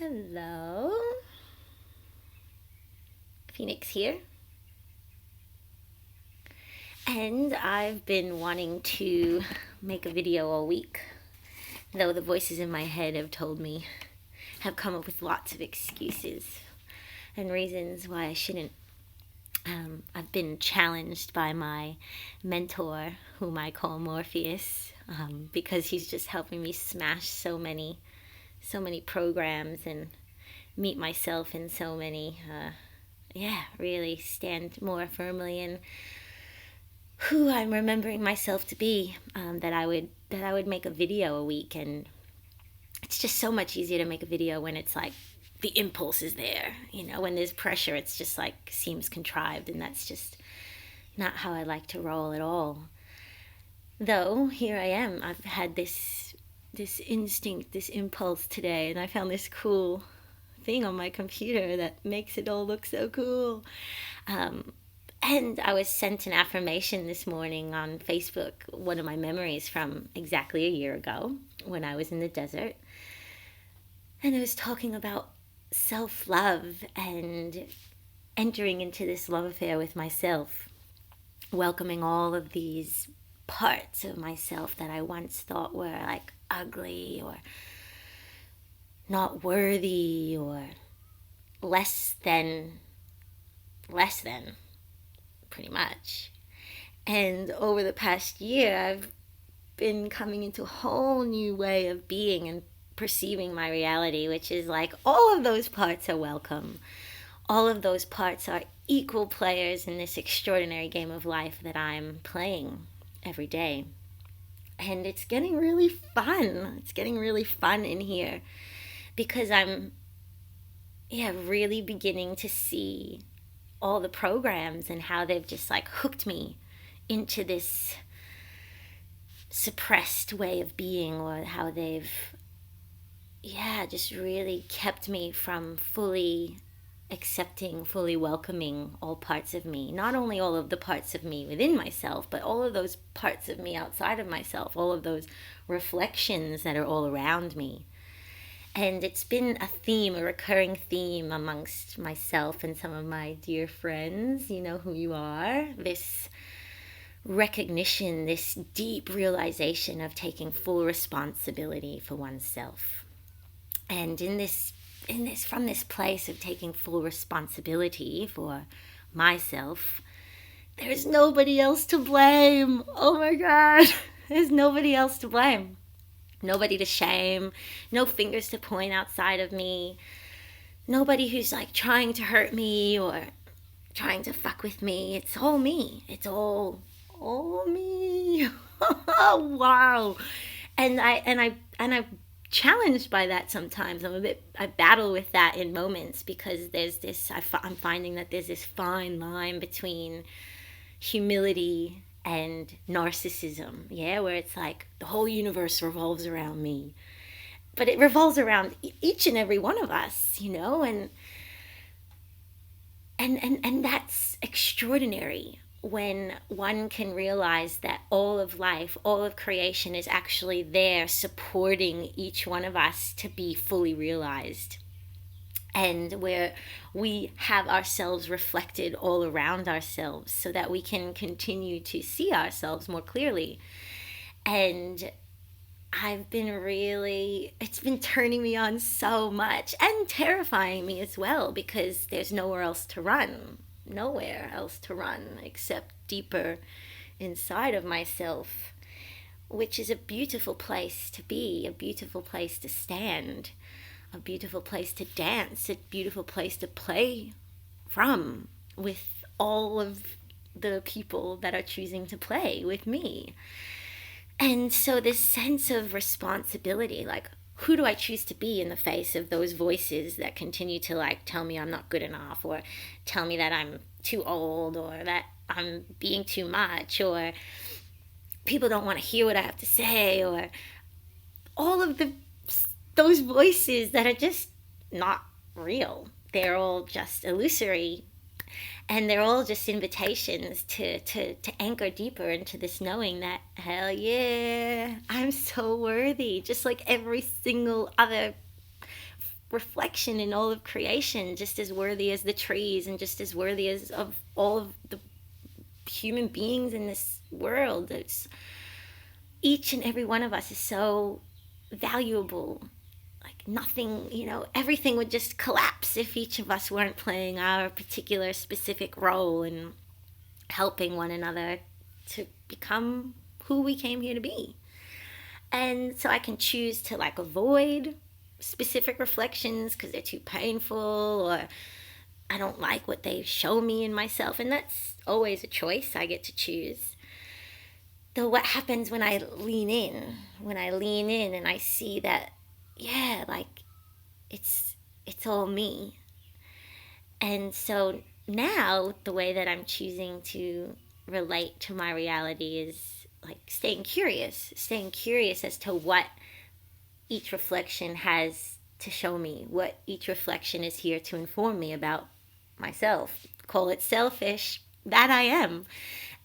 Hello, Phoenix here. And I've been wanting to make a video all week, though the voices in my head have told me, have come up with lots of excuses and reasons why I shouldn't. I've been challenged by my mentor, whom I call Morpheus, because he's just helping me smash so many programs and meet myself in so many really stand more firmly in who I'm remembering myself to be. That I would make a video a week, and it's just so much easier to make a video when it's like the impulse is there. When there's pressure, it's just like seems contrived, and that's just not how I like to roll at all. Though here I am, I've had this instinct, this impulse today, and I found this cool thing on my computer that makes it all look so cool. And I was sent an affirmation this morning on Facebook, one of my memories from exactly a year ago when I was in the desert. And it was talking about self love and entering into this love affair with myself, welcoming all of these parts of myself that I once thought were like ugly or not worthy or less than, pretty much. And over the past year, I've been coming into a whole new way of being and perceiving my reality, which is like all of those parts are welcome. All of those parts are equal players in this extraordinary game of life that I'm playing every day. And it's getting really fun. It's getting really fun in here because I'm really beginning to see all the programs and how they've just like hooked me into this suppressed way of being, or how they've just really kept me from fully accepting, fully welcoming all parts of me. Not only all of the parts of me within myself, but all of those parts of me outside of myself, all of those reflections that are all around me. And it's been a theme, a recurring theme amongst myself and some of my dear friends. You know who you are. This recognition, this deep realization of taking full responsibility for oneself. And from this place of taking full responsibility for myself, there's nobody else to blame. Oh my God. There's nobody else to blame. Nobody to shame, no fingers to point outside of me, nobody who's like trying to hurt me or trying to fuck with me. It's all me. It's all me. Wow. And I'm challenged by that sometimes. I battle with that in moments because I'm finding that there's this fine line between humility and narcissism, where it's like the whole universe revolves around me, but it revolves around each and every one of us, and that's extraordinary when one can realize that all of life, all of creation is actually there supporting each one of us to be fully realized, and where we have ourselves reflected all around ourselves so that we can continue to see ourselves more clearly. And it's been turning me on so much and terrifying me as well, because there's nowhere else to run except deeper inside of myself, which is a beautiful place to be, a beautiful place to stand, a beautiful place to dance, a beautiful place to play from with all of the people that are choosing to play with me. And so this sense of responsibility, like, who do I choose to be in the face of those voices that continue to like tell me I'm not good enough, or tell me that I'm too old, or that I'm being too much, or people don't want to hear what I have to say, or all of those voices that are just not real. They're all just illusory, and they're all just invitations to anchor deeper into this knowing that, hell yeah, I'm so worthy, just like every single other reflection in all of creation, just as worthy as the trees and just as worthy as of all of the human beings in this world. It's, each and every one of us is so valuable. Like nothing, everything would just collapse if each of us weren't playing our particular specific role in helping one another to become who we came here to be. And so I can choose to avoid specific reflections because they're too painful, or I don't like what they show me in myself. And that's always a choice I get to choose. Though what happens when I lean in? When I lean in and I see that, yeah, it's all me. And so now the way that I'm choosing to relate to my reality is staying curious as to what each reflection has to show me, what each reflection is here to inform me about myself. Call it selfish, that I am.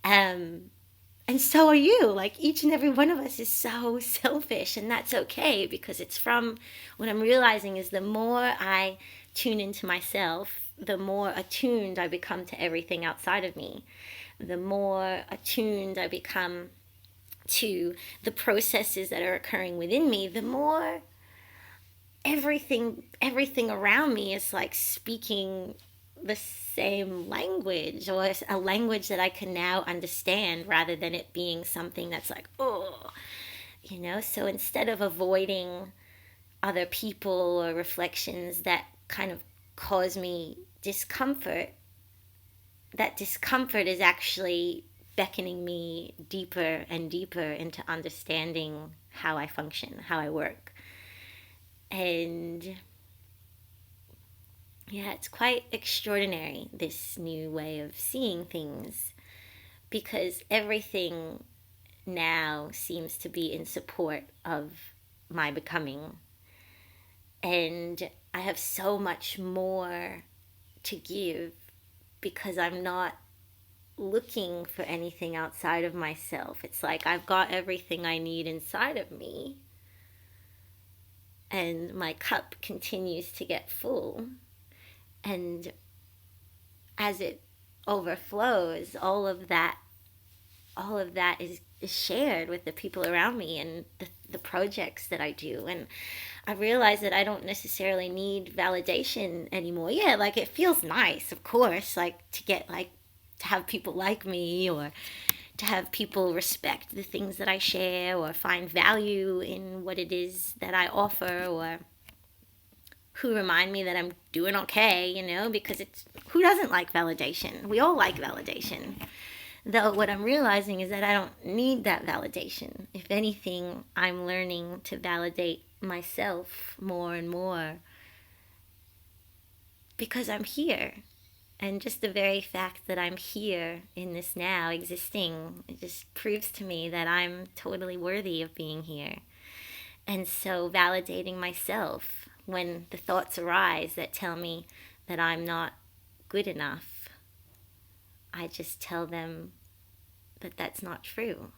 And so are you. Each and every one of us is so selfish, and that's okay, because it's from what I'm realizing is the more I tune into myself, the more attuned I become to everything outside of me. The more attuned I become to the processes that are occurring within me, the more everything around me is speaking the same language, or a language that I can now understand, rather than it being something that's so instead of avoiding other people or reflections that kind of cause me discomfort, that discomfort is actually beckoning me deeper and deeper into understanding how I function, how I work. And yeah, it's quite extraordinary, this new way of seeing things, because everything now seems to be in support of my becoming. And I have so much more to give because I'm not looking for anything outside of myself. It's I've got everything I need inside of me, and my cup continues to get full. And as it overflows, all of that is shared with the people around me and the projects that I do. And I realize that I don't necessarily need validation anymore. Yeah, it feels nice, of course, to get to have people like me, or to have people respect the things that I share, or find value in what it is that I offer, or who remind me that I'm doing okay, because who doesn't like validation? We all like validation. Though what I'm realizing is that I don't need that validation. If anything, I'm learning to validate myself more and more, because I'm here. And just the very fact that I'm here in this now, existing, it just proves to me that I'm totally worthy of being here. And so validating myself when the thoughts arise that tell me that I'm not good enough, I just tell them that that's not true.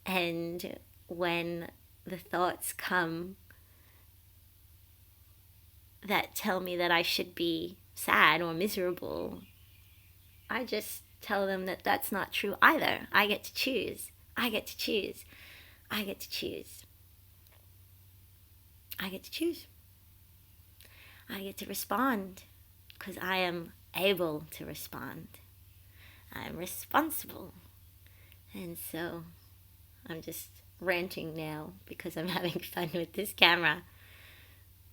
And when the thoughts come that tell me that I should be sad or miserable, I just tell them that that's not true either. I get to choose. I get to choose. I get to choose. I get to choose. I get to respond, because I am able to respond. I am responsible. And so I'm just ranting now because I'm having fun with this camera.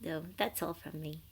So that's all from me.